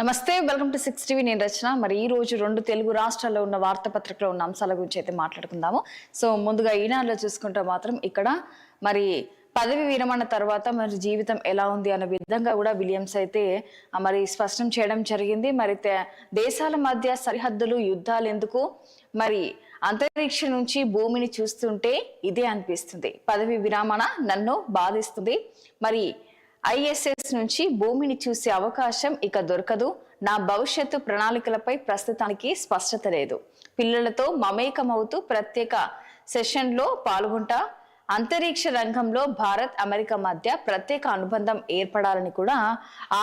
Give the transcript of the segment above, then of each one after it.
నమస్తే, welcome to 6 TV. నేను రచన. మరి ఈ రోజు రెండు తెలుగు రాష్ట్రాల్లో ఉన్న వార్తాపత్రికలో ఉన్న అంశాల గురించి అయితే మాట్లాడుకుందాము. సో ముందుగా ఈనాడులో చూసుకుంటే మాత్రం ఇక్కడ మరి పదవి విరమణ తర్వాత మరి జీవితం ఎలా ఉంది అనే విధంగా కూడా విలియమ్స్ అయితే మరి స్పష్టం చేయడం జరిగింది. మరి దేశాల మధ్య సరిహద్దులు యుద్ధాలు ఎందుకు, మరి అంతరిక్ష నుంచి భూమిని చూస్తుంటే ఇదే అనిపిస్తుంది. పదవి విరమణ నన్ను బాధిస్తుంది. మరి ఐఎస్ఎస్ నుంచి భూమిని చూసే అవకాశం ఇక దొరకదు. నా భవిష్యత్తు ప్రణాళికలపై ప్రస్తుతానికి స్పష్టత లేదు. పిల్లలతో మమేకమవుతూ ప్రత్యేక సెషన్లో పాల్గొంటా. అంతరిక్ష రంగంలో భారత్ అమెరికా మధ్య ప్రత్యేక అనుబంధం ఏర్పడాలని కూడా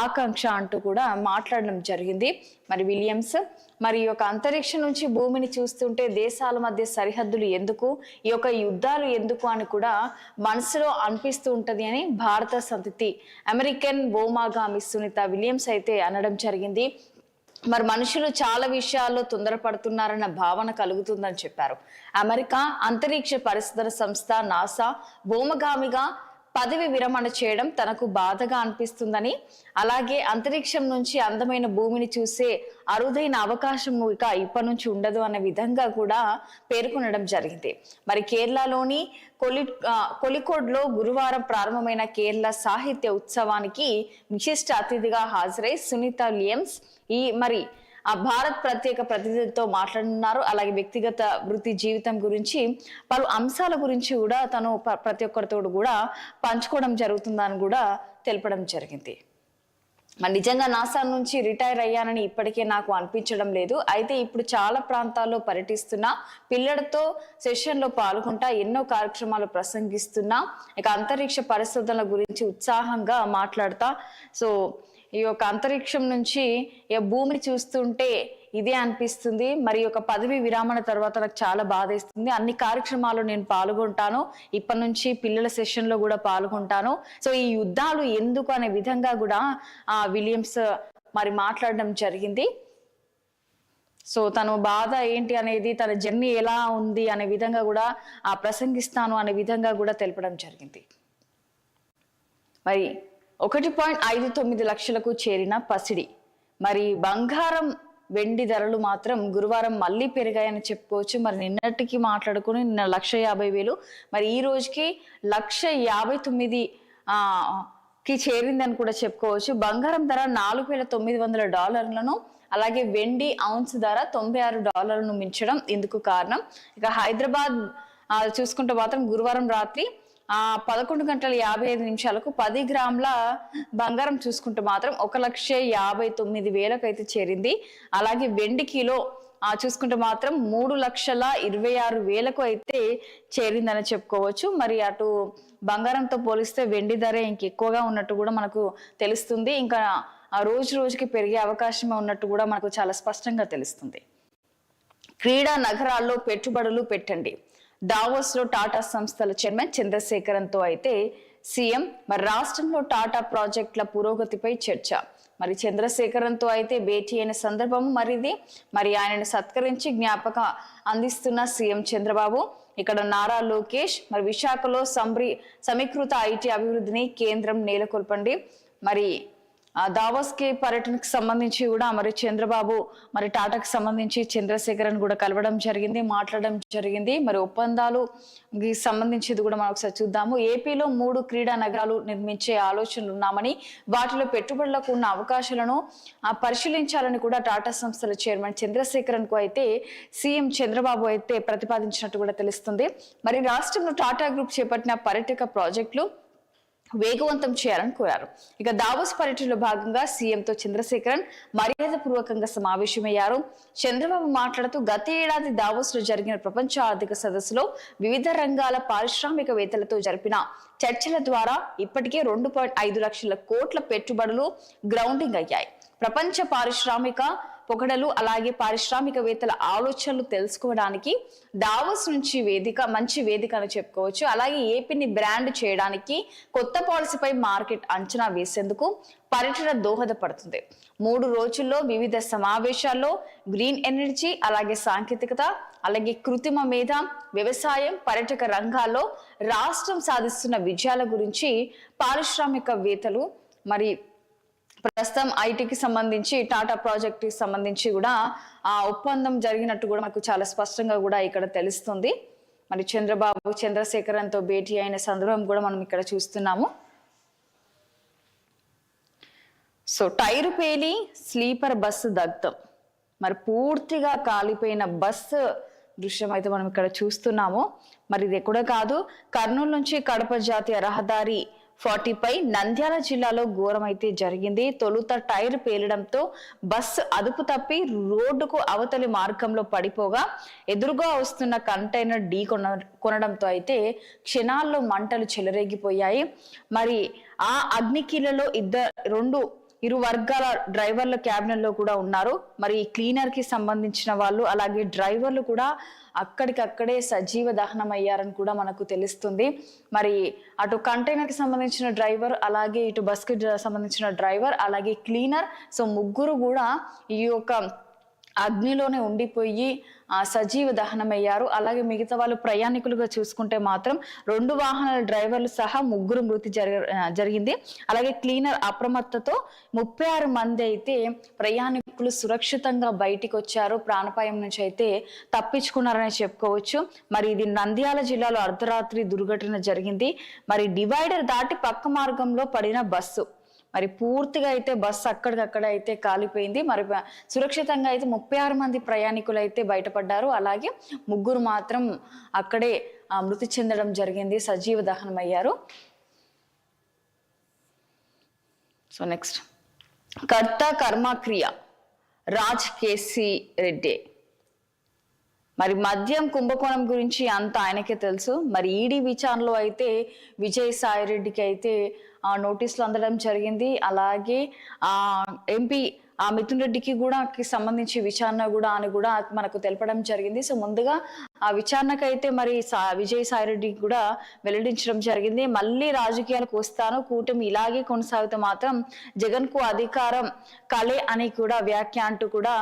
ఆకాంక్ష అంటూ కూడా మాట్లాడడం జరిగింది. మరి విలియమ్స్ మరి యొక్క అంతరిక్షం నుంచి భూమిని చూస్తుంటే దేశాల మధ్య సరిహద్దులు ఎందుకు, ఈ యొక్క యుద్ధాలు ఎందుకు అని కూడా మనసులో అనిపిస్తూ ఉంటది అని భారత సంతతి అమెరికన్ వ్యోమగామి సునీత విలియమ్స్ అయితే అనడం జరిగింది. మరి మనుషులు చాలా విషయాల్లో తొందరపడుతున్నారన్న భావన కలుగుతుందని చెప్పారు. అమెరికా అంతరిక్ష పరిశోధన సంస్థ నాసా వ్యోమగామిగా పదవి విరమణ చేయడం తనకు బాధగా అనిపిస్తుందని, అలాగే అంతరిక్షం నుంచి అందమైన భూమిని చూసే అరుదైన అవకాశం ఇక ఇప్పటి నుంచి ఉండదు అనే విధంగా కూడా పేర్కొనడం జరిగింది. మరి కేరళలోని కొలికోడ్లో గురువారం ప్రారంభమైన కేరళ సాహిత్య ఉత్సవానికి విశిష్ట అతిథిగా హాజరై సునీత విలియమ్స్ మరి ఆ భారత్ ప్రత్యేక ప్రతినిధితో మాట్లాడుతున్నారు. అలాగే వ్యక్తిగత వృత్తి జీవితం గురించి పలు అంశాల గురించి కూడా తను ప్రతి ఒక్కరితో కూడా పంచుకోవడం జరుగుతుందని కూడా తెలపడం జరిగింది. మరి నిజంగా నాసా నుంచి రిటైర్ అయ్యానని ఇప్పటికే నాకు అనిపించడం లేదు. అయితే ఇప్పుడు చాలా ప్రాంతాల్లో పర్యటిస్తున్నా, పిల్లలతో సెషన్లో పాల్గొంటా, ఎన్నో కార్యక్రమాలు ప్రసంగిస్తున్నా, ఇక అంతరిక్ష పరిశోధనల గురించి ఉత్సాహంగా మాట్లాడతా. సో ఈ యొక్క అంతరిక్షం నుంచి భూమిని చూస్తుంటే ఇదే అనిపిస్తుంది. మరి ఒక పదవి విరామణ తర్వాత నాకు చాలా బాధేస్తుంది. అన్ని కార్యక్రమాల్లో నేను పాల్గొంటాను, ఇప్పటి నుంచి పిల్లల సెషన్ లో కూడా పాల్గొంటాను. సో ఈ యుద్ధాలు ఎందుకు అనే విధంగా కూడా విలియమ్స్ మరి మాట్లాడడం జరిగింది. సో తను బాధ ఏంటి అనేది, తన జర్నీ ఎలా ఉంది అనే విధంగా కూడా ప్రసంగిస్తాను అనే విధంగా కూడా తెలపడం జరిగింది. మరి 1.59 లక్షలకు చేరిన పసిడి. మరి బంగారం వెండి ధరలు మాత్రం గురువారం మళ్ళీ పెరిగాయని చెప్పుకోవచ్చు. మరి నిన్నటికి మాట్లాడుకుని నిన్న 1,50,000, మరి ఈ రోజుకి 1,59,000 కి చేరిందని కూడా చెప్పుకోవచ్చు. బంగారం ధర $4,900, అలాగే వెండి ఔన్స్ ధర $96 మించడం ఇందుకు కారణం. ఇక హైదరాబాద్ చూసుకుంటే మాత్రం గురువారం రాత్రి 11:55 10 గ్రాముల బంగారం చూసుకుంటే మాత్రం 1,59,000 అయితే చేరింది. అలాగే వెండి కిలో చూసుకుంటే మాత్రం 3,26,000 అయితే చేరిందని చెప్పుకోవచ్చు. మరి అటు బంగారంతో పోలిస్తే వెండి ధర ఇంకెక్కువగా ఉన్నట్టు కూడా మనకు తెలుస్తుంది. ఇంకా రోజు రోజుకి పెరిగే అవకాశం ఉన్నట్టు కూడా మనకు చాలా స్పష్టంగా తెలుస్తుంది. క్రీడా నగరాల్లో పెట్టుబడులు పెట్టండి. దావోస్ లో టాటా సంస్థల చైర్మన్ చంద్రశేఖరన్తో అయితే సీఎం మరి రాష్ట్రంలో టాటా ప్రాజెక్టుల పురోగతిపై చర్చ. మరి చంద్రశేఖరన్తో అయితే భేటీ అయిన సందర్భం మరిది. మరి ఆయనను సత్కరించి జ్ఞాపక అందిస్తున్న సీఎం చంద్రబాబు. ఇక్కడ నారా లోకేష్ మరి విశాఖలో సమీకృత ఐటీ అభివృద్ధిని కేంద్రం నెలకొల్పండి. మరి దావోస్ కి పర్యటనకు సంబంధించి కూడా మరి చంద్రబాబు మరి టాటాకి సంబంధించి చంద్రశేఖరన్ కూడా కలవడం జరిగింది, మాట్లాడడం జరిగింది. మరి ఒప్పందాలు సంబంధించి కూడా మనం ఒకసారి చూద్దాము. ఏపీలో 3 క్రీడా నగరాలు నిర్మించే ఆలోచనలు ఉన్నామని, వాటిలో పెట్టుబడులకు ఉన్న అవకాశాలను పరిశీలించాలని కూడా టాటా సంస్థల చైర్మన్ చంద్రశేఖరన్ కు అయితే సీఎం చంద్రబాబు అయితే ప్రతిపాదించినట్టు కూడా తెలుస్తుంది. మరి రాష్ట్రంలో టాటా గ్రూప్ చేపట్టిన పర్యాటక ప్రాజెక్టులు వేగవంతం చేయాలని కోరారు. ఇక దావోస్ పర్యటనలో భాగంగా సీఎంతో చంద్రశేఖరన్ మర్యాదపూర్వకంగా సమావేశమయ్యారు. చంద్రబాబు మాట్లాడుతూ గత ఏడాది దావోస్ లో జరిగిన ప్రపంచ ఆర్థిక సదస్సులో వివిధ రంగాల పారిశ్రామికవేత్తలతో జరిపిన చర్చల ద్వారా ఇప్పటికే 2.5 లక్షల కోట్ల పెట్టుబడులు గ్రౌండింగ్ అయ్యాయి. ప్రపంచ పారిశ్రామిక పొగడలు అలాగే పారిశ్రామికవేత్తల ఆలోచనలు తెలుసుకోవడానికి దావోస్ నుంచి మంచి వేదిక అని చెప్పుకోవచ్చు. అలాగే ఏపీని బ్రాండ్ చేయడానికి కొత్త పాలసీపై మార్కెట్ అంచనా వేసేందుకు పర్యటన దోహదపడుతుంది. 3 రోజుల్లో వివిధ సమావేశాల్లో గ్రీన్ ఎనర్జీ, అలాగే సాంకేతికత, అలాగే కృత్రిమ మేధ, వ్యవసాయం, పర్యాటక రంగాల్లో రాష్ట్రం సాధిస్తున్న విజయాల గురించి పారిశ్రామికవేత్తలు మరి ప్రస్తుతం ఐటీకి సంబంధించి టాటా ప్రాజెక్ట్ కి సంబంధించి కూడా ఆ ఒప్పందం జరిగినట్టు కూడా మనకు చాలా స్పష్టంగా కూడా ఇక్కడ తెలుస్తుంది. మరి చంద్రబాబు చంద్రశేఖరన్తో భేటీ అయిన సందర్భం కూడా మనం ఇక్కడ చూస్తున్నాము. సో టైరు పేలి స్లీపర్ బస్సు దగ్ధం, మరి పూర్తిగా కాలిపోయిన బస్సు దృశ్యం అయితే మనం ఇక్కడ చూస్తున్నాము. మరి ఇది కూడా కాదు, కర్నూలు నుంచి కడప జాతీయ రహదారి 40 నంద్యాల జిల్లాలో ఘోరం అయితే జరిగింది. తొలుత టైర్ పేలడంతో బస్సు అదుపు తప్పి రోడ్డుకు అవతలి మార్గంలో పడిపోగా ఎదురుగా వస్తున్న కంటైనర్ ఢీ కొనడంతో అయితే క్షణాల్లో మంటలు చెలరేగిపోయాయి. మరి ఆ అగ్నికీలలో ఇరు వర్గాల డ్రైవర్ల క్యాబిన్లో కూడా ఉన్నారు. మరి క్లీనర్ కి సంబంధించిన వాళ్ళు అలాగే డ్రైవర్లు కూడా అక్కడికక్కడే సజీవ దహనం అయ్యారని కూడా మనకు తెలుస్తుంది. మరి అటు కంటైనర్ కి సంబంధించిన డ్రైవర్ అలాగే ఇటు బస్ కి సంబంధించిన డ్రైవర్ అలాగే క్లీనర్, సో ముగ్గురు కూడా ఈ యొక్క అగ్నిలోనే ఉండిపోయి సజీవ దహనం అయ్యారు. అలాగే మిగతా వాళ్ళు ప్రయాణికులుగా చూసుకుంటే మాత్రం 2 వాహనాల డ్రైవర్లు సహా ముగ్గురు మృతి జరిగింది. అలాగే క్లీనర్ అప్రమత్తతో 36 మంది అయితే ప్రయాణికులు సురక్షితంగా బయటికి వచ్చారు, ప్రాణాపాయం నుంచి అయితే తప్పించుకున్నారని చెప్పుకోవచ్చు. మరి ఇది నంద్యాల జిల్లాలో అర్ధరాత్రి దుర్ఘటన జరిగింది. మరి డివైడర్ దాటి పక్క మార్గంలో పడిన బస్సు, మరి పూర్తిగా అయితే బస్సు అక్కడికక్కడ అయితే కాలిపోయింది. మరి సురక్షితంగా అయితే 36 మంది ప్రయాణికులు అయితే బయటపడ్డారు. అలాగే ముగ్గురు మాత్రం అక్కడే మృతి చెందడం జరిగింది, సజీవ దహనం అయ్యారు. సో నెక్స్ట్, కర్త కర్మక్రియ రాజ్ కేసీ రెడ్డి. మరి మద్యం కుంభకోణం గురించి అంత ఆయనకే తెలుసు. మరి ఈడీ విచారణలో అయితే విజయసాయి రెడ్డికి అయితే నోటీసులు అందడం జరిగింది. అలాగే ఎంపీ మిథున్ రెడ్డికి కూడా సంబంధించి విచారణ కూడా అని కూడా మనకు తెలపడం జరిగింది. సో ముందుగా ఆ విచారణకైతే మరి విజయసాయి రెడ్డికి కూడా వెల్లడించడం జరిగింది. మళ్ళీ రాజకీయాలకు వస్తాను, కూటమి ఇలాగే కొనసాగితే మాత్రం జగన్ కు అధికారం కలే అని కూడా వ్యాఖ్య అంటూ కూడా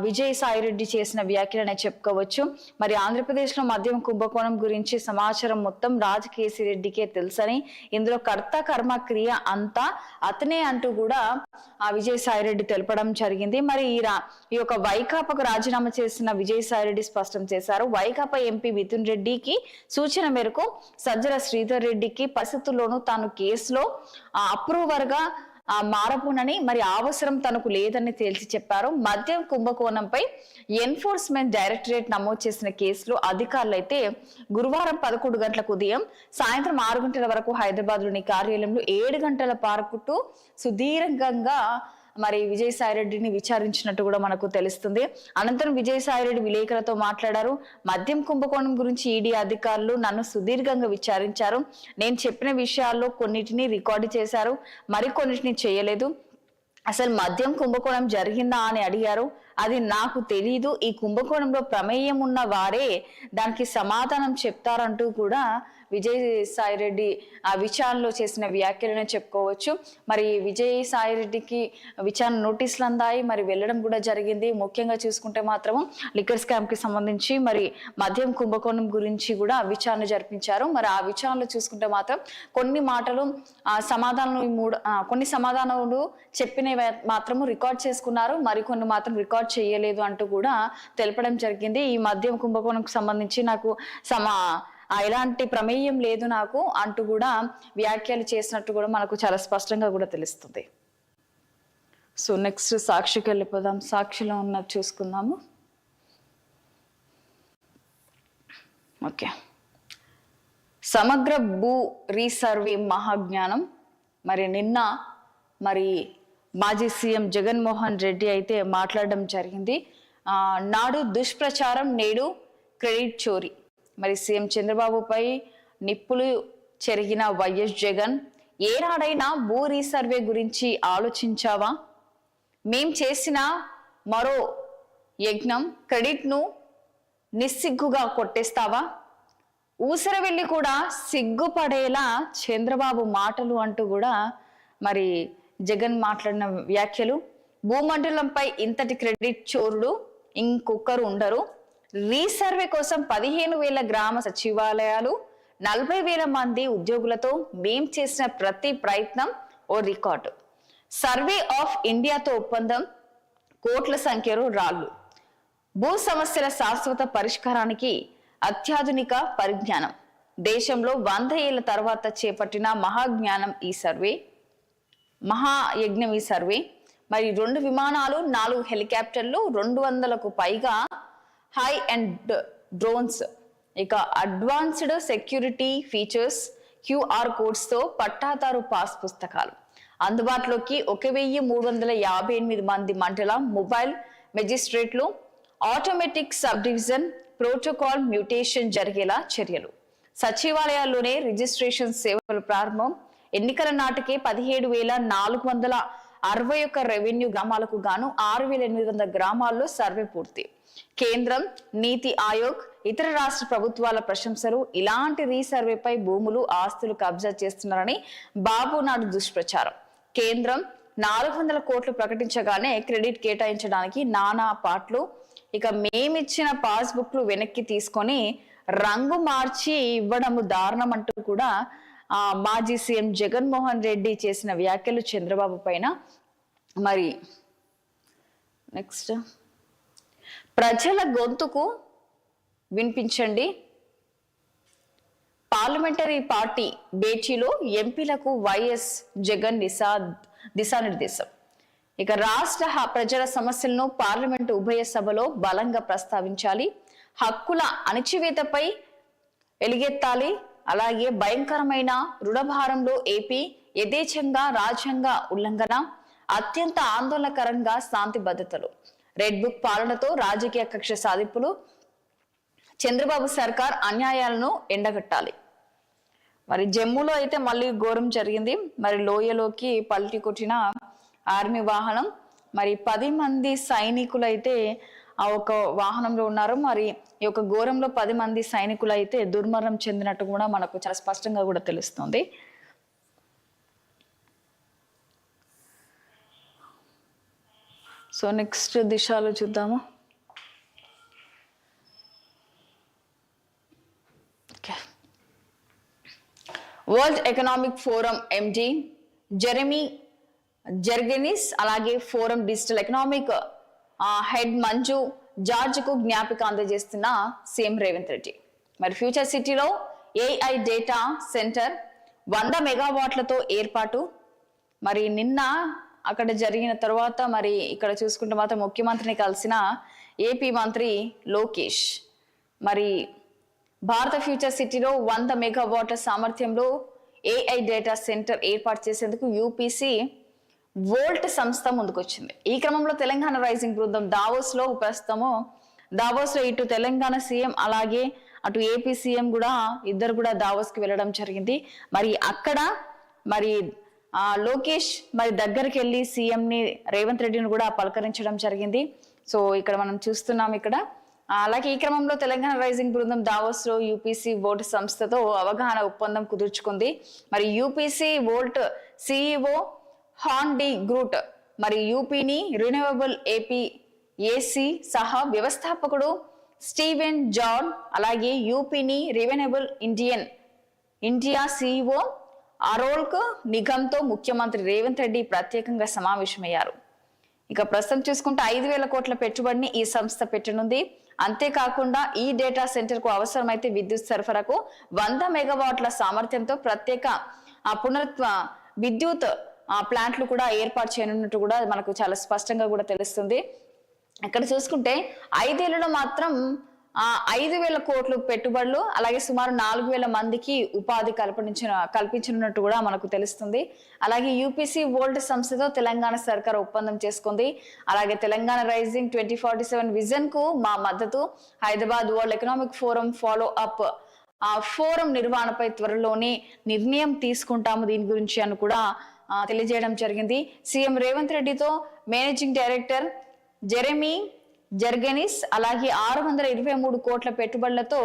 విజయసాయి రెడ్డి చేసిన వ్యాఖ్యలనే చెప్పుకోవచ్చు. మరి ఆంధ్రప్రదేశ్ లో మద్యం కుంభకోణం గురించి సమాచారం మొత్తం రాజ్ కేసీ రెడ్డికే తెలుసని, ఇందులో కర్త కర్మ క్రియ అంతా అతనే అంటూ కూడా విజయసాయి రెడ్డి తెలపడం జరిగింది. మరి ఈ యొక్క వైకాపాకు రాజీనామా చేసిన విజయసాయి రెడ్డి స్పష్టం చేశారు. వైకాపా ఎంపీ మిథున్ రెడ్డికి సూచన మేరకు సజ్జల శ్రీధర్ రెడ్డికి పరిస్థితుల్లోనూ తాను కేసులో అప్రూవర్ గా మారపునని, మరి అవసరం తనకు లేదని తేల్చి చెప్పారు. మద్యం కుంభకోణంపై ఎన్ఫోర్స్మెంట్ డైరెక్టరేట్ నమోదు చేసిన కేసులో అధికారులు అయితే గురువారం 11 గంటలకు ఉదయం సాయంత్రం 6 గంటల వరకు హైదరాబాద్ లోని కార్యాలయంలో 7 గంటల పాటు సుదీర్ఘంగా మరి విజయసాయి రెడ్డిని విచారించినట్టు కూడా మనకు తెలుస్తుంది. అనంతరం విజయసాయి రెడ్డి విలేకరులతో మాట్లాడారు. మద్యం కుంభకోణం గురించి ఈడీ అధికారులు నన్ను సుదీర్ఘంగా విచారించారు. నేను చెప్పిన విషయాల్లో కొన్నిటిని రికార్డు చేశారు, మరికొన్నిటిని చేయలేదు. అసలు మద్యం కుంభకోణం జరిగిందా అని అడిగారు. అది నాకు తెలీదు. ఈ కుంభకోణంలో ప్రమేయం ఉన్న వారే దానికి సమాధానం చెప్తారంటూ కూడా విజయసాయి రెడ్డి ఆ విచారణలో చేసిన వ్యాఖ్యలనే చెప్పుకోవచ్చు. మరి విజయసాయి రెడ్డికి విచారణ నోటీసులు అందాయి, మరి వెళ్ళడం కూడా జరిగింది. ముఖ్యంగా చూసుకుంటే మాత్రం లిక్కర్ స్కామ్ కి సంబంధించి మరి మద్యం కుంభకోణం గురించి కూడా విచారణ జరిపించారు. మరి ఆ విచారణలో చూసుకుంటే మాత్రం కొన్ని మాటలు కొన్ని సమాధానాలు చెప్పినవి మాత్రము రికార్డ్ చేసుకున్నారు, మరికొన్ని మాత్రం రికార్డ్ చేయలేదు అంటూ కూడా తెలపడం జరిగింది. ఈ మద్యం కుంభకోణంకు సంబంధించి నాకు ఎలాంటి ప్రమేయం లేదు నాకు అంటూ కూడా వ్యాఖ్యలు చేసినట్టు కూడా మనకు చాలా స్పష్టంగా కూడా తెలుస్తుంది. సో నెక్స్ట్ సాక్షికి వెళ్ళిపోదాం. సాక్షిలో ఉన్నది చూసుకుందాము. ఓకే, సమగ్ర భూ రీసర్వే మహాజ్ఞానం. మరి నిన్న మరి మాజీ సీఎం జగన్మోహన్ రెడ్డి అయితే మాట్లాడడం జరిగింది. నాడు దుష్ప్రచారం, నేడు క్రెడిట్ చోరీ. మరి సీఎం చంద్రబాబుపై నిప్పులు చెరిగిన వైఎస్ జగన్, ఏనాడైనా భూ రీసర్వే గురించి ఆలోచించావా? మేం చేసిన మరో యజ్ఞం క్రెడిట్ను నిస్సిగ్గుగా కొట్టేస్తావా? ఊసర వెళ్ళి కూడా సిగ్గుపడేలా చంద్రబాబు మాటలు అంటూ కూడా మరి జగన్ మాట్లాడిన వ్యాఖ్యలు. భూమండలంపై ఇంతటి క్రెడిట్ చోరుడు ఇంకొకరు ఉండరు. రీసర్వే కోసం 15,000 గ్రామ సచివాలయాలు, 40,000 మంది ఉద్యోగులతో మేం చేసిన ప్రతి ప్రయత్నం ఓ రికార్డు. సర్వే ఆఫ్ ఇండియాతో ఒప్పందం, కోట్ల సంఖ్యలో రాళ్లు. భూ సమస్యల శాశ్వత పరిష్కారానికి అత్యాధునిక పరిజ్ఞానం. దేశంలో 100 ఏళ్ల తర్వాత చేపట్టిన మహాయజ్ఞం ఈ సర్వే. మరి 2 విమానాలు, 4 హెలికాప్టర్లు, 200కు పైగా హై అండ్ డ్రోన్స్, ఇక advanced security features, QR codes తో పట్టాదారు పాస్ పుస్తకాలు. అందుబాటులోకి 1358 మంది మండల మొబైల్ మెజిస్ట్రేట్లు. Automatic sub division protocol mutation జరిగేలా చర్యలు. సచివాలయాల్లోనే రిజిస్ట్రేషన్ సేవలు ప్రారంభం. ఎన్నికల నాటికే 17,461 రెవెన్యూ గ్రామాలకు గాను 6,800 గ్రామాల్లో సర్వే పూర్తి. కేంద్రం, నీతి ఆయోగ్, ఇతర రాష్ట్ర ప్రభుత్వాల ప్రశంసలు. ఇలాంటి రీసర్వేపై భూములు, ఆస్తులు కబ్జా చేస్తున్నారని బాబు నాయుడు దుష్ప్రచారం. కేంద్రం 400 కోట్లు ప్రకటించగానే క్రెడిట్ కేటాయించడానికి నానా పాటలు. ఇక మేమిచ్చిన పాస్బుక్లు వెనక్కి తీసుకొని రంగు మార్చి ఇవ్వడము దారుణం అంటూ కూడా మాజీ సీఎం జగన్మోహన్ రెడ్డి చేసిన వ్యాఖ్యలు చంద్రబాబు పైన. మరి నెక్స్ట్, ప్రజల గొంతుకు వినిపించండి. పార్లమెంటరీ పార్టీ భేటీలో ఎంపీలకు వైఎస్ జగన్ దిశానిర్దేశం. ఇక రాష్ట్ర ప్రజల సమస్యలను పార్లమెంటు ఉభయ సభలో బలంగా ప్రస్తావించాలి. హక్కుల అణచివేతపై ఎలుగెత్తాలి. అలాగే భయంకరమైన రుణభారంలో ఏపీ యథేచ్ఛంగా రాజ్యాంగ ఉల్లంఘన, అత్యంత ఆందోళనకరంగా శాంతి భద్రతలు, రెడ్ బుక్ పాలనతో రాజకీయ కక్ష సాధింపులు, చంద్రబాబు సర్కార్ అన్యాయాలను ఎండగట్టాలి. మరి జమ్మూలో అయితే మళ్ళీ ఘోరం జరిగింది. మరి లోయలోకి పల్టీ కొట్టిన ఆర్మీ వాహనం. మరి 10 మంది సైనికులు అయితే ఆ ఒక వాహనంలో ఉన్నారు. మరి ఈ యొక్క ఘోరంలో 10 మంది సైనికులు అయితే దుర్మరణం చెందినట్టు కూడా మనకు చాలా స్పష్టంగా కూడా తెలుస్తుంది. సో నెక్స్ట్ దిశలో చూద్దాము. వరల్డ్ ఎకనామిక్ ఫోరం ఎండి జెరెమీ జర్గెనిస్, అలాగే forum digital economic head Manju George కు జ్ఞాపిక అందజేస్తున్న సీఎం రేవంత్ రెడ్డి. మరి ఫ్యూచర్ సిటీలో AI డేటా సెంటర్ 100 మెగావాట్లతో ఏర్పాటు. మరి నిన్న అక్కడ జరిగిన తర్వాత మరి ఇక్కడ చూసుకుంటే మాత్రం ముఖ్యమంత్రిని కలిసిన ఏపీ మంత్రి లోకేష్. మరి భారత ఫ్యూచర్ సిటీలో 100 మెగావాట్ల సామర్థ్యంలో AI డేటా సెంటర్ ఏర్పాటు చేసేందుకు యూపీసీ వోల్ట్ సంస్థ ముందుకొచ్చింది. ఈ క్రమంలో తెలంగాణ రైజింగ్ బృందం దావోస్ లో ఇటు తెలంగాణ సీఎం అలాగే అటు ఏపీ సీఎం కూడా ఇద్దరు కూడా దావోస్ కి వెళ్ళడం జరిగింది. మరి అక్కడ మరి లోకేష్ మరి దగ్గరికి వెళ్ళి సీఎం ని రేవంత్ రెడ్డిని కూడా పలకరించడం జరిగింది. సో ఇక్కడ మనం చూస్తున్నాం ఇక్కడ. అలాగే ఈ క్రమంలో తెలంగాణ రైజింగ్ బృందం దావోస్ లో యూపీసీ వోల్ట్ సంస్థతో అవగాహన ఒప్పందం కుదుర్చుకుంది. మరి యూపీసీ వోల్ట్ సిఇఓ హాన్ డి గ్రూట్, మరి యూపీని రిన్యూవబుల్ ఏపీ సహా వ్యవస్థాపకుడు స్టీవెన్ జాన్, అలాగే యూపీని రిన్యూవబుల్ ఇండియా సిఇఓ అరోల్క్ నిగమ్తో ముఖ్యమంత్రి రేవంత్ రెడ్డి ప్రత్యేకంగా సమావేశమయ్యారు. ఇక ప్రస్తుతం చూసుకుంటే 5,000 కోట్ల పెట్టుబడిని ఈ సంస్థ పెట్టనుంది. అంతేకాకుండా ఈ డేటా సెంటర్ కు అవసరమైతే విద్యుత్ సరఫరాకు 100 మెగావాట్ల సామర్థ్యంతో ప్రత్యేక పునరుత్వ విద్యుత్ ప్లాంట్లు కూడా ఏర్పాటు చేయనున్నట్టు కూడా మనకు చాలా స్పష్టంగా కూడా తెలుస్తుంది. ఇక్కడ చూసుకుంటే 5 ఏళ్లలో మాత్రం 5,000 కోట్లు పెట్టుబడులు, అలాగే సుమారు 4,000 మందికి ఉపాధి కల్పించనున్నట్టు కూడా మనకు తెలుస్తుంది. అలాగే యూపీసీ వోల్ట్ సంస్థతో తెలంగాణ సర్కార్ ఒప్పందం చేసుకుంది. అలాగే తెలంగాణ రైజింగ్ 2047 విజన్ కు మా మద్దతు. Hyderabad world economic forum follow up forum నిర్వహణపై త్వరలోనే నిర్ణయం తీసుకుంటాము దీని గురించి అని కూడా తెలియజేయడం జరిగింది. సీఎం రేవంత్ రెడ్డితో మేనేజింగ్ డైరెక్టర్ జెరెమీ జర్గెనిస్, అలాగే 623 కోట్ల పెట్టుబడులతో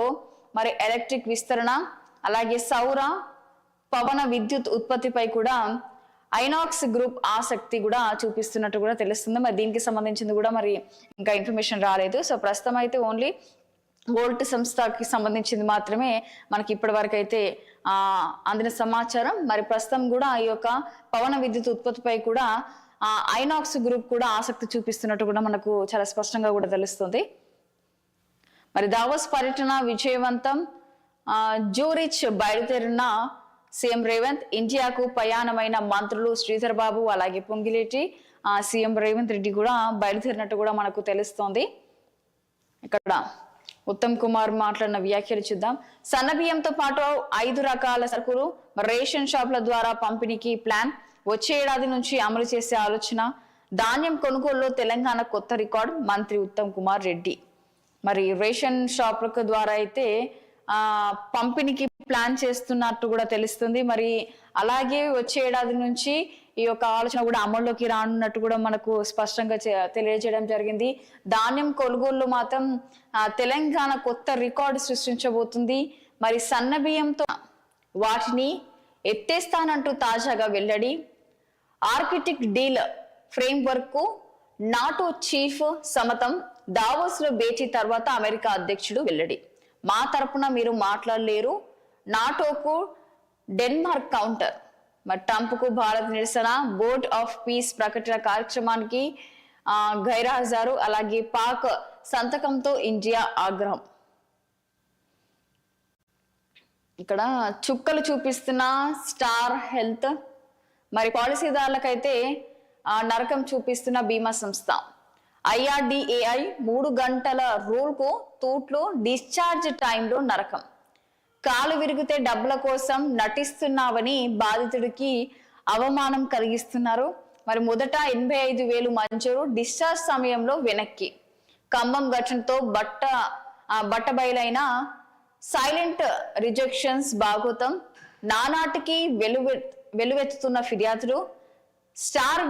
మరి ఎలక్ట్రిక్ విస్తరణ, అలాగే సౌర పవన విద్యుత్ ఉత్పత్తిపై కూడా ఐనాక్స్ గ్రూప్ ఆసక్తి కూడా చూపిస్తున్నట్టు కూడా తెలుస్తుంది. మరి దీనికి సంబంధించింది కూడా మరి ఇంకా ఇన్ఫర్మేషన్ రాలేదు. సో ప్రస్తుతం అయితే ఓన్లీ వోల్ట్ సంస్థకి సంబంధించింది మాత్రమే మనకి ఇప్పటి వరకు అయితే అందిన సమాచారం. మరి ప్రస్తుతం కూడా ఈ యొక్క పవన విద్యుత్ ఉత్పత్తిపై కూడా ఐనాక్స్ గ్రూప్ కూడా ఆసక్తి చూపిస్తున్నట్టు కూడా మనకు చాలా స్పష్టంగా కూడా తెలుస్తుంది. మరి దావోస్ పర్యటన విజయవంతం, జూరిచ్ బయలుదేరిన సీఎం రేవంత్, ఇండియాకు ప్రయాణమైన మంత్రులు శ్రీధర్ బాబు అలాగే పొంగిలేటి సీఎం రేవంత్ రెడ్డి కూడా బయలుదేరినట్టు కూడా మనకు తెలుస్తోంది. ఇక్కడ ఉత్తమ్ కుమార్ మాట్లాడిన వ్యాఖ్యలు చూద్దాం. సన్నబియ్యంతో పాటు 5 రకాల సరుకులు రేషన్ షాపుల ద్వారా పంపిణీకి ప్లాన్, వచ్చే ఏడాది నుంచి అమలు చేసే ఆలోచన, ధాన్యం కొనుగోలులో తెలంగాణ కొత్త రికార్డు, మంత్రి ఉత్తమ్ కుమార్ రెడ్డి. మరి రేషన్ షాపుల ద్వారా అయితే పంపిణీకి ప్లాన్ చేస్తున్నట్టు కూడా తెలుస్తుంది. మరి అలాగే వచ్చే ఏడాది నుంచి ఈ యొక్క ఆలోచన కూడా అమల్లోకి రానున్నట్టు కూడా మనకు స్పష్టంగా తెలియజేయడం జరిగింది. ధాన్యం కొనుగోలు మాత్రం తెలంగాణ కొత్త రికార్డు సృష్టించబోతుంది. మరి సన్న బియ్యంతో వాటిని ఎత్తేస్తానంటూ తాజాగా వెల్లడి. ఆర్కిటిక్ డీల్ ఫ్రేమ్వర్క్ కు నాటో చీఫ్ సమతం, దావోస్ లో భేటీ తర్వాత అమెరికా అధ్యక్షుడు వెల్లడి. మా తరపున మీరు మాట్లాడలేరు, నాటోకు డెన్మార్క్ కౌంటర్. మరి ట్రంప్ కు భారత్ నిరసన, బోర్డ్ ఆఫ్ పీస్ ప్రకటన కార్యక్రమానికి గైర్హాజరు, అలాగే పాక్ సంతకంతో ఇండియా ఆగ్రహం. ఇక్కడ చుక్కలు చూపిస్తున్న స్టార్ హెల్త్, మరి పాలసీదారులకైతే నరకం చూపిస్తున్న బీమా సంస్థ. IRDAI 3 గంటల రూల్ కు తూట్లు, డిశ్చార్జ్ టైంలో నరకం. కాలు విరిగితే డబ్బుల కోసం నటిస్తున్నావని బాధితుడికి అవమానం కలిగిస్తున్నారు. మరి మొదట 85,000 మంజూరు, డిశ్చార్జ్ సమయంలో వెనక్కి. ఖమ్మం ఘటనతో బట్టబయలైన సైలెంట్ రిజెక్షన్స్ భాగోతం. నానాటికి వెలువెత్తుతున్న ఫిర్యాదులు. స్టార్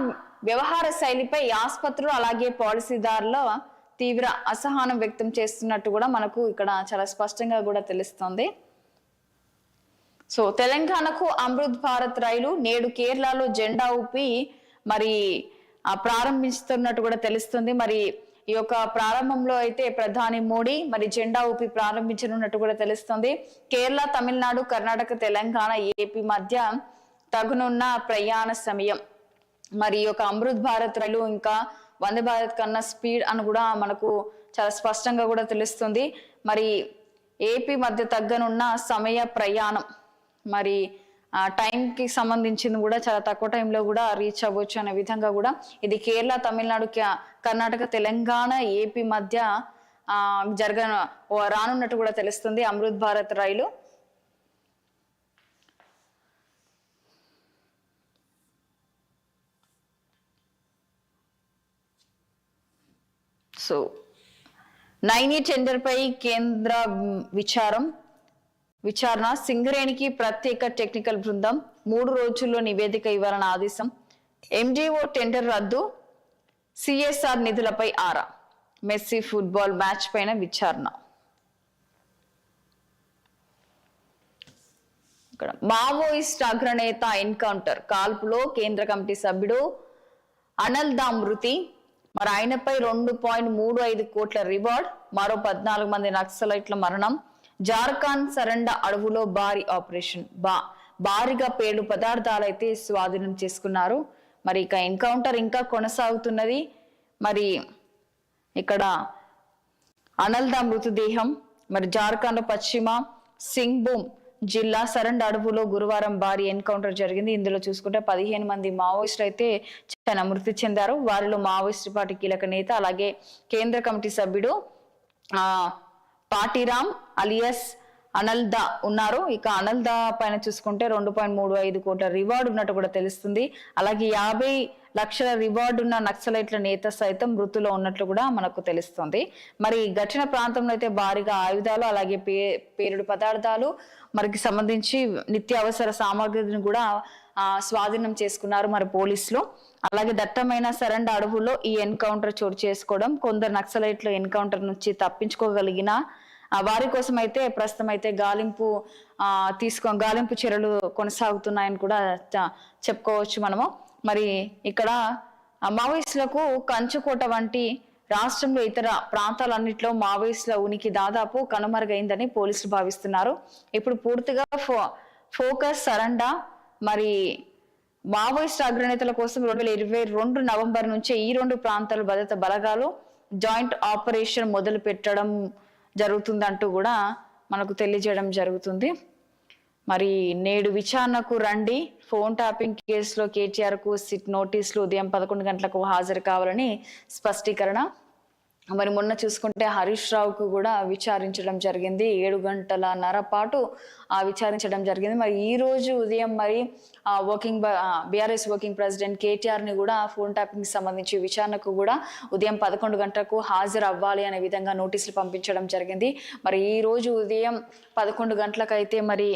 వ్యవహార శైలిపై ఆసుపత్రులు అలాగే పాలసీదారుల తీవ్ర అసహనం వ్యక్తం చేస్తున్నట్టు కూడా మనకు ఇక్కడ చాలా స్పష్టంగా కూడా తెలుస్తుంది. సో తెలంగాణకు అమృత్ భారత్ రైలు నేడు కేరళలో జెండా ఊపి మరి ప్రారంభిస్తున్నట్టు కూడా తెలుస్తుంది. మరి ఈ యొక్క ప్రారంభంలో అయితే ప్రధాని మోడీ మరి జెండా ఊపి ప్రారంభించనున్నట్టు కూడా తెలుస్తుంది. కేరళ, తమిళనాడు, కర్ణాటక, తెలంగాణ, ఏపీ మధ్య తగునున్న ప్రయాణ సమయం. మరి ఈ యొక్క అమృత్ భారత్ రైలు ఇంకా వందే భారత్ కన్నా స్పీడ్ అని కూడా మనకు చాలా స్పష్టంగా కూడా తెలుస్తుంది. మరి ఏపీ మధ్య తగ్గనున్న సమయ ప్రయాణం, మరి టైంకి సంబంధించింది కూడా చాలా తక్కువ టైంలో కూడా రీచ్ అవ్వచ్చు అనే విధంగా కూడా ఇది కేరళ, తమిళనాడు, కర్ణాటక, తెలంగాణ, ఏపీ మధ్య రానున్నట్టు కూడా తెలుస్తుంది అమృత్ భారత్ రైలు. సో నైని టెండర్ పై కేంద్ర విచారణ, సింగరేణికి ప్రత్యేక టెక్నికల్ బృందం 3 రోజుల్లో నివేదిక ఇవ్వాలని ఆదేశం. MDO టెండర్ రద్దు, CSR నిధులపై ఆరా. మెస్సీ ఫుట్బాల్ మ్యాచ్ పైన విచారణ. ఇక్కడ మావోయిస్ట్ అగ్రనేత ఎన్కౌంటర్, కాల్పులో కేంద్ర కమిటీ సభ్యుడు అనల్దా మృతి. మరి ఆయనపై 2.35 కోట్ల రివార్డ్. మరో 14 మంది నక్సలైట్ల మరణం. జార్ఖండ్ సరండ అడవులో భారీ ఆపరేషన్, భారీగా పేలు పదార్థాలు అయితే స్వాధీనం చేసుకున్నారు. మరి ఇక ఎన్కౌంటర్ ఇంకా కొనసాగుతున్నది. మరి ఇక్కడ అనల్దా మృతదేహం మరి జార్ఖండ్ పశ్చిమ సింగ్భూమ్ జిల్లా సరండ్ అడవులో గురువారం భారీ ఎన్కౌంటర్ జరిగింది. ఇందులో చూసుకుంటే 15 మంది మావోయిస్టులు అయితే మృతి చెందారు. వారిలో మావోయిస్టు పార్టీ కీలక నేత అలాగే కేంద్ర కమిటీ సభ్యుడు పాటిరామ్ అలియస్ అనల్దా ఉన్నారు. ఇక అనల్దా పైన చూసుకుంటే 2.35 కోట్ల రివార్డు ఉన్నట్టు కూడా తెలుస్తుంది. అలాగే 50 లక్షల రివార్డు ఉన్న నక్సలైట్ల నేత సైతం మృతులో ఉన్నట్లు కూడా మనకు తెలుస్తుంది. మరి ఘటన ప్రాంతంలో అయితే భారీగా ఆయుధాలు అలాగే పేలుడు పదార్థాలు మరికి సంబంధించి నిత్యావసర సామాగ్రిని కూడా స్వాధీనం చేసుకున్నారు మరి పోలీసులు. అలాగే దట్టమైన సరండ అడవుల్లో ఈ ఎన్కౌంటర్ చోటు చేసుకోవడం, కొందరు నక్సలైట్లు ఎన్కౌంటర్ నుంచి తప్పించుకోగలిగిన వారి కోసం అయితే ప్రస్తుతం అయితే గాలింపు చర్యలు కొనసాగుతున్నాయని కూడా చెప్పుకోవచ్చు మనము. మరి ఇక్కడ మావోయిస్టులకు కంచుకోట వంటి రాష్ట్రంలో ఇతర ప్రాంతాలన్నింటిలో మావోయిస్టుల ఉనికి దాదాపు కనుమరుగైందని పోలీసులు భావిస్తున్నారు. ఇప్పుడు పూర్తిగా ఫోకస్ సరండా మరి మావోయిస్ట్ అగ్రనేతల కోసం 2022 నవంబర్ నుంచే ఈ 2 ప్రాంతాల భద్రతా బలగాలు జాయింట్ ఆపరేషన్ మొదలు పెట్టడం జరుగుతుందంటూ కూడా మనకు తెలియజేయడం జరుగుతుంది. మరి నేడు విచారణకు రండి, ఫోన్ ట్యాపింగ్ కేసులో కేటీఆర్ కు సిట్ నోటీసులు, ఉదయం 11 గంటలకు హాజరు కావాలని స్పష్టీకరణ. మరి మొన్న చూసుకుంటే హరీష్ రావుకు కూడా విచారించడం జరిగింది, 7 గంటలన్నర పాటు విచారించడం జరిగింది. మరి ఈ రోజు ఉదయం మరి బీఆర్ఎస్ వర్కింగ్ ప్రెసిడెంట్ కేటీఆర్ ని కూడా ఫోన్ ట్యాపింగ్ సంబంధించి విచారణకు కూడా ఉదయం 11 గంటలకు హాజరు అవ్వాలి అనే విధంగా నోటీసులు పంపించడం జరిగింది. మరి ఈ రోజు ఉదయం 11 గంటలకైతే మరి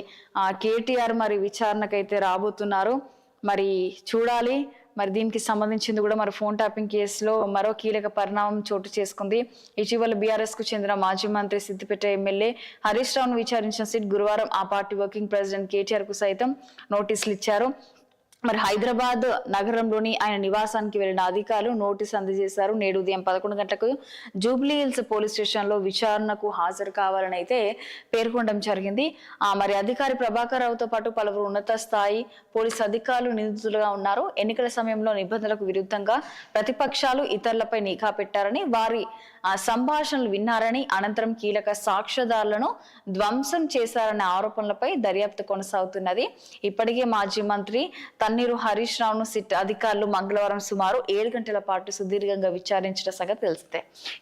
కేటీఆర్ మరి విచారణకైతే రాబోతున్నారు. మరి చూడాలి. మరి దీనికి సంబంధించింది కూడా మరి ఫోన్ ట్యాపింగ్ కేసులో మరో కీలక పరిణామం చోటు చేసుకుంది. ఇటీవల బీఆర్ఎస్ కు చెందిన మాజీ మంత్రి సిద్దిపేట ఎమ్మెల్యే హరీష్ రావును విచారించిన సిట్ గురువారం ఆ పార్టీ వర్కింగ్ ప్రెసిడెంట్ కేటీఆర్ కు సైతం నోటీసులు ఇచ్చారు. మరి హైదరాబాద్ నగరంలోని ఆయన నివాసానికి వెళ్లిన అధికారులు నోటీసు అందజేశారు. నేడు ఉదయం 11 గంటలకు జూబ్లీ హిల్స్ పోలీస్ స్టేషన్ లో విచారణకు హాజరు కావాలని అయితే పేర్కొనడం జరిగింది. మరి అధికారి ప్రభాకర్ రావుతో పాటు పలువురు ఉన్నత స్థాయి పోలీసు అధికారులు నిందితులుగా ఉన్నారు. ఎన్నికల సమయంలో నిబంధనలకు విరుద్ధంగా ప్రతిపక్షాలు ఇతరులపై నిఘా పెట్టారని, వారి సంభాషణలు విన్నారని, అనంతరం కీలక సాక్ష్యాధారాలను ధ్వంసం చేశారనే ఆరోపణలపై దర్యాప్తు కొనసాగుతున్నది. ఇప్పటికే మాజీ మంత్రి తన్నీరు హరీష్ రావును సిట్ అధికారులు మంగళవారం సుమారు 7 గంటల పాటు సుదీర్ఘంగా విచారించిన సంగతి తెలిస్తే,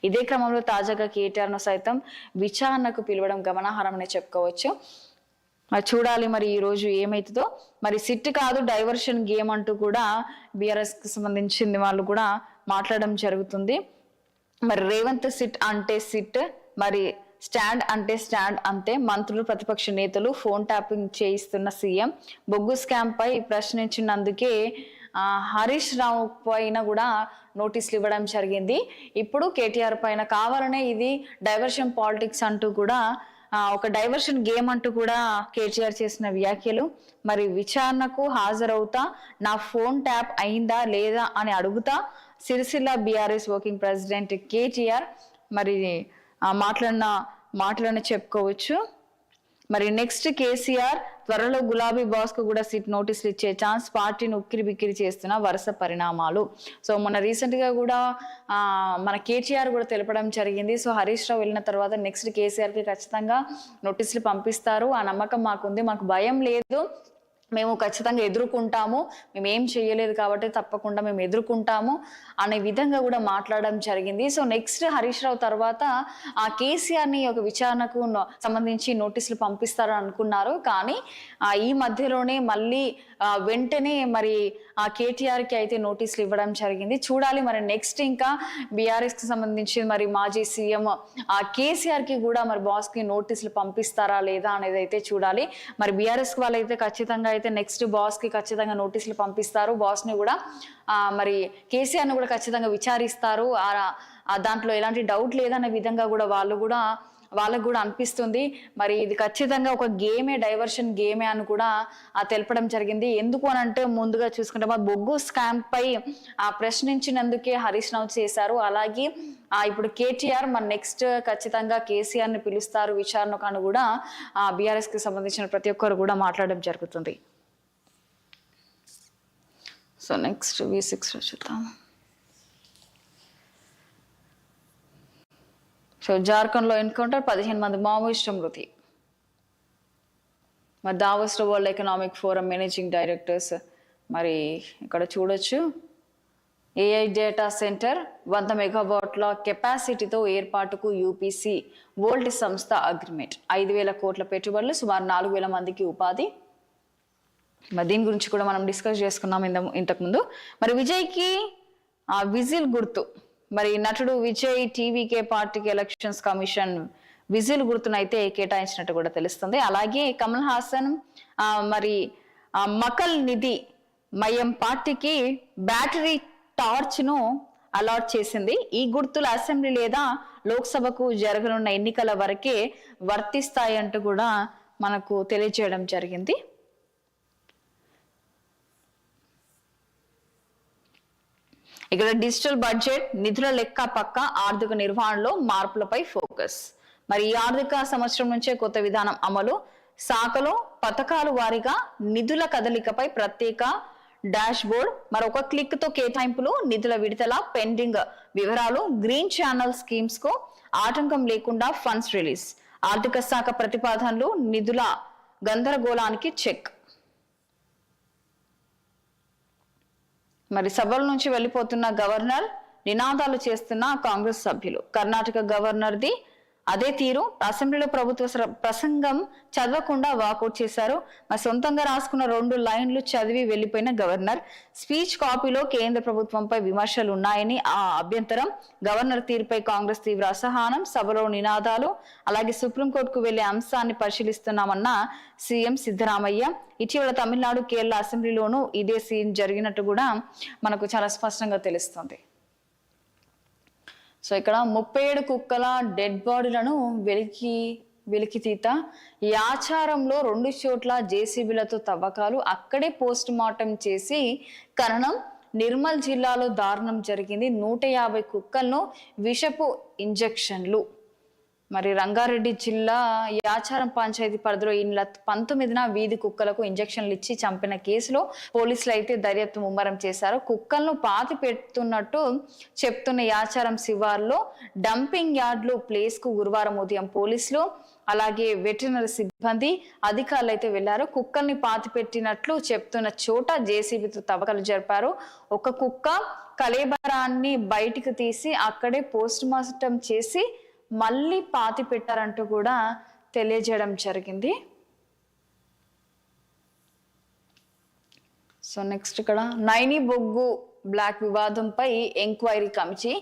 ఇదే క్రమంలో తాజాగా కేటీఆర్ ను సైతం విచారణకు పిలవడం గమనార్హమని చెప్పుకోవచ్చు. చూడాలి మరి ఈ రోజు ఏమైతుందో. మరి సిట్ కాదు డైవర్షన్ గేమ్ అంటూ కూడా బీఆర్ఎస్ కి సంబంధించింది వాళ్ళు కూడా మాట్లాడడం జరుగుతుంది. మరి రేవంత్ సిట్ అంటే సిట్, మరి స్టాండ్ అంటే స్టాండ్ అంతే. మంత్రులు, ప్రతిపక్ష నేతలు ఫోన్ ట్యాపింగ్ చేయిస్తున్న సీఎం బొగ్గు స్కామ్ పై ప్రశ్నించినందుకే హరీష్ రావు పైన కూడా నోటీసులు ఇవ్వడం జరిగింది. ఇప్పుడు కేటీఆర్ పైన కావాలనే ఇది డైవర్షన్ పాలిటిక్స్ అంటూ కూడా ఒక డైవర్షన్ గేమ్ అంటూ కూడా కేటీఆర్ చేసిన వ్యాఖ్యలు. మరి విచారణకు హాజరవుతా, నా ఫోన్ ట్యాప్ అయిందా లేదా అని అడుగుతా Sircilla BRS working president KTR మరి మాటలను చెప్పుకోవచ్చు. మరి నెక్స్ట్ కేసీఆర్ త్వరలో గులాబీ బాస్ కు కూడా సిట్ నోటీసులు ఇచ్చే ఛాన్స్, పార్టీని ఉక్కిరి బిక్కిరి చేస్తున్న వరుస పరిణామాలు. సో మొన్న రీసెంట్ గా కూడా మన కేటీఆర్ కూడా తెలపడం జరిగింది. సో హరీష్ రావు వెళ్ళిన తర్వాత నెక్స్ట్ కేసీఆర్ కి ఖచ్చితంగా నోటీసులు పంపిస్తారు, ఆ నమ్మకం మాకుంది, మాకు భయం లేదు, మేము ఖచ్చితంగా ఎదుర్కొంటాము, మేము ఏం చేయలేదు కాబట్టి తప్పకుండా మేము ఎదుర్కొంటాము అనే విధంగా కూడా మాట్లాడడం జరిగింది. సో నెక్స్ట్ హరీష్ రావు తర్వాత ఆ కేసీఆర్ ని ఒక విచారణకు సంబంధించి నోటీసులు పంపిస్తారని అనుకున్నారు. కానీ ఈ మధ్యలోనే మళ్ళీ వెంటనే మరి ఆ కేటీఆర్ కి అయితే నోటీసులు ఇవ్వడం జరిగింది. చూడాలి మరి నెక్స్ట్ ఇంకా బీఆర్ఎస్ కి సంబంధించి మరి మాజీ సీఎం ఆ కేసీఆర్ కి కూడా మరి బాస్ కి నోటీసులు పంపిస్తారా లేదా అనేది అయితే చూడాలి. మరి బీఆర్ఎస్ వాళ్ళైతే ఖచ్చితంగా అయితే నెక్స్ట్ బాస్ కి ఖచ్చితంగా నోటీసులు పంపిస్తారు, బాస్ ని కూడా మరి కేసీఆర్ ని కూడా ఖచ్చితంగా విచారిస్తారు, దాంట్లో ఎలాంటి డౌట్ లేదనే విధంగా కూడా వాళ్ళకు కూడా అనిపిస్తుంది. మరి ఇది ఖచ్చితంగా ఒక గేమే, డైవర్షన్ గేమే అని కూడా తెలపడం జరిగింది. ఎందుకు అని అంటే ముందుగా చూసుకుంటే బొగ్గు స్కామ్ పై ప్రశ్నించినందుకే హరీష్ రావు చేశారు. అలాగే ఇప్పుడు కేటీఆర్ మన నెక్స్ట్ ఖచ్చితంగా కేసీఆర్ ని పిలుస్తారు విచారణకు అని కూడా బీఆర్ఎస్ కి సంబంధించిన ప్రతి ఒక్కరు కూడా మాట్లాడడం జరుగుతుంది. సో నెక్స్ట్ V6 లో చూద్దాం. సో జార్ఖండ్ లో ఎన్కౌంటర్, 15 మంది మావోయిస్టుల మృతి. మరి దావోస్ లో world economic forum managing directors మరి ఇక్కడ చూడొచ్చు, AI డేటా సెంటర్ 100 మెగావాట్ల కెపాసిటీతో ఏర్పాటుకు యూపీసీ వరల్డ్ సంస్థ అగ్రిమెంట్, 5,000 కోట్ల పెట్టుబడులు, సుమారు 4,000 మందికి ఉపాధి. మరి దీని గురించి కూడా మనం డిస్కస్ చేసుకున్నాం ఇంతకుముందు. మరి విజయ్కి విజిల్ గుర్తు, మరి నటుడు విజయ్ టీవీకే పార్టీకి ఎలక్షన్స్ కమిషన్ విజిల్ గుర్తునైతే కేటాయించినట్టు కూడా తెలుస్తుంది. అలాగే కమల్ హాసన్ మరి మకల్ నిధి మయం పార్టీకి బ్యాటరీ టార్చ్ ను అలాట్ చేసింది. ఈ గుర్తులు అసెంబ్లీ లేదా లోక్సభకు జరగనున్న ఎన్నికల వరకే వర్తిస్తాయి అంటూ కూడా మనకు తెలియజేయడం జరిగింది. ఇక్కడ డిజిటల్ బడ్జెట్, నిధుల లెక్క పక్క, ఆర్థిక నిర్వహణలో మార్పులపై ఫోకస్. మరి ఈ ఆర్థిక సంవత్సరం నుంచే కొత్త విధానం అమలు, శాఖలో పథకాలు వారీగా నిధుల కదలికపై ప్రత్యేక డాష్ బోర్డ్, మరొక క్లిక్ తో కేటాయింపులు, నిధుల విడుదల, పెండింగ్ వివరాలు, గ్రీన్ ఛానల్ స్కీమ్స్ కు ఆటంకం లేకుండా ఫండ్స్ రిలీజ్, ఆర్థిక శాఖ ప్రతిపాదనలు, నిధుల గందరగోళానికి చెక్. మరి సభల నుంచి వెళ్లిపోతున్న గవర్నర్, నినాదాలు చేస్తున్న కాంగ్రెస్ సభ్యులు. కర్ణాటక గవర్నర్ది అదే తీరు, అసెంబ్లీలో ప్రభుత్వ ప్రసంగం చదవకుండా వాకౌట్ చేశారు. మరి సొంతంగా రాసుకున్న 2 లైన్లు చదివి వెళ్లిపోయిన గవర్నర్. స్పీచ్ కాపీలో కేంద్ర ప్రభుత్వంపై విమర్శలు ఉన్నాయని ఆ అభ్యంతరం. గవర్నర్ తీరుపై కాంగ్రెస్ తీవ్ర అసహనం. సభలో నినాదాలు, అలాగే సుప్రీంకోర్టుకు వెళ్లే అంశాన్ని పరిశీలిస్తున్నామన్న సీఎం సిద్ధరామయ్య. ఇటీవల తమిళనాడు, కేరళ అసెంబ్లీలోనూ ఇదే సీన్ జరిగినట్టు కూడా మనకు చాలా స్పష్టంగా తెలుస్తుంది. సో ఇక్కడ 37 కుక్కల డెడ్ బాడీలను వెలికితీత. ఈ ఆచారంలో 2 చోట్ల జేసీబీలతో తవ్వకాలు, అక్కడే పోస్ట్ మార్టం చేసి ఖననం. నిర్మల్ జిల్లాలో దారుణం జరిగింది. 150 కుక్కలను విషపు ఇంజెక్షన్లు. మరి రంగారెడ్డి జిల్లా యాచారం పంచాయతీ పరిధిలో ఈ నెల 19న వీధి కుక్కలకు ఇంజెక్షన్లు ఇచ్చి చంపిన కేసులో పోలీసులు అయితే దర్యాప్తు ముమ్మరం చేశారు. కుక్కలను పాతి పెడుతున్నట్టు చెప్తున్న యాచారం శివార్లో డంపింగ్ యార్డ్లు ప్లేస్ కు గురువారం ఉదయం పోలీసులు, అలాగే వెటర్నరీ సిబ్బంది, అధికారులు అయితే వెళ్లారు. కుక్కల్ని పాతి పెట్టినట్లు చెప్తున్న చోట జేసీబీతో తవ్వకాలు జరిపారు. ఒక కుక్క కళేబరాన్ని బయటికి తీసి అక్కడే పోస్ట్ మార్టం చేసి మళ్ళీ పాతి పెట్టారంటూ కూడా తెలియజేయడం జరిగింది. సో నెక్స్ట్ ఇక్కడ నైని బొగ్గు బ్లాక్ వివాదంపై ఎంక్వైరీ కమిటీ.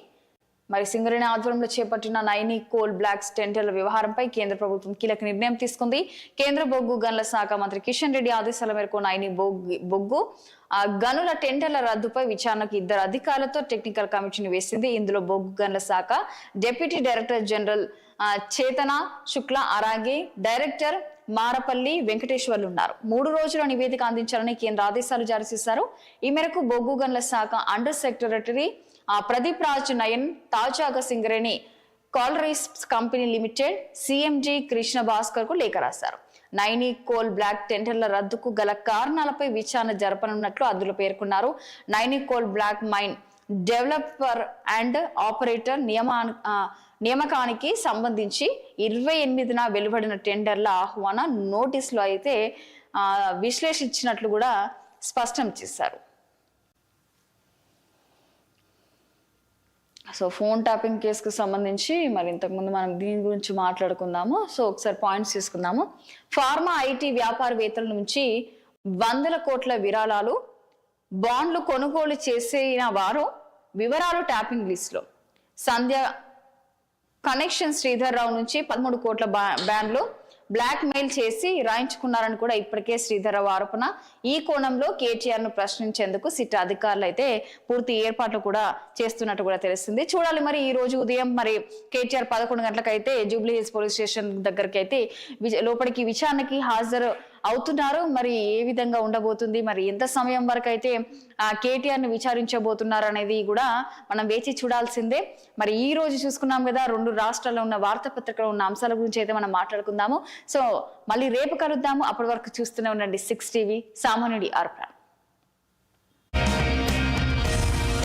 మరి సింగరేణి ఆధ్వర్యంలో చేపట్టిన నైని కోల్ బ్లాక్స్ టెండర్ల వ్యవహారంపై కేంద్ర ప్రభుత్వం కీలక నిర్ణయం తీసుకుంది. కేంద్ర బొగ్గు గనుల శాఖ మంత్రి కిషన్ రెడ్డి ఆదేశాల మేరకు నైని బొగ్గు గనుల టెండర్ల రద్దుపై విచారణకు 2 అధికారులతో టెక్నికల్ కమిటీని వేసింది. ఇందులో బొగ్గు గనుల శాఖ డిప్యూటీ డైరెక్టర్ జనరల్ చేతన శుక్ల, అలాగే డైరెక్టర్ మారపల్లి వెంకటేశ్వర్లు ఉన్నారు. 3 రోజుల నివేదిక అందించాలని కేంద్ర ఆదేశాలు జారీ చేశారు. ఈ మేరకు బొగ్గు గనుల శాఖ అండర్ సెక్రటరీ ప్రదీప్ రాజ్ నయన్ తాజాగా Singareni collieries company limited CMD Krishna Bhaskar కు లేఖ రాశారు. నైని కోల్ బ్లాక్ టెండర్ల రద్దుకు గల కారణాలపై విచారణ జరపనున్నట్లు అందులో పేర్కొన్నారు. Naini coal block mine developer and operator నియామకానికి సంబంధించి 28న వెలువడిన టెండర్ల ఆహ్వాన నోటీసులు అయితే విశ్లేషించినట్లు కూడా స్పష్టం చేశారు. సో ఫోన్ ట్యాపింగ్ కేసుకు సంబంధించి మరి ఇంతకుముందు మనం దీని గురించి మాట్లాడుకుందాము. సో ఒకసారి పాయింట్స్ తీసుకుందాము. ఫార్మా ఐటీ వ్యాపారవేత్తల నుంచి 100 కోట్ల విరాళాలు, బాండ్లు కొనుగోలు చేసిన వారు వివరాలు ట్యాపింగ్ లిస్టులో. సంధ్య కనెక్షన్ శ్రీధర్ రావు నుంచి 13 కోట్ల బ్యాండ్లు బ్లాక్ మెయిల్ చేసి రాయించుకున్నారని కూడా ఇప్పటికే శ్రీధరరావు ఆరోపణ. ఈ కోణంలో కేటీఆర్ ను ప్రశ్నించేందుకు సిట్ అధికారులు అయితే పూర్తి ఏర్పాట్లు కూడా చేస్తున్నట్టు కూడా తెలుస్తుంది. చూడాలి మరి ఈ రోజు ఉదయం మరి కేటీఆర్ 11 గంటలకైతే జూబ్లీ హిల్స్ పోలీస్ స్టేషన్ దగ్గరికి అయితే లోపలికి విచారణకి హాజరు అవుతున్నారు. మరి ఏ విధంగా ఉండబోతుంది, మరి ఎంత సమయం వరకు అయితే కేటీఆర్ ని విచారించబోతున్నారు అనేది కూడా మనం వేచి చూడాల్సిందే. మరి ఈ రోజు చూసుకున్నాం కదా, 2 రాష్ట్రాల్లో ఉన్న వార్తాపత్రికలో ఉన్న అంశాల గురించి అయితే మనం మాట్లాడుకుందాము. సో మళ్ళీ రేపు కలుద్దాము. అప్పటి వరకు చూస్తూనే ఉండండి 6 టీవీ, సామాన్యుడి ఆర్ప్రా.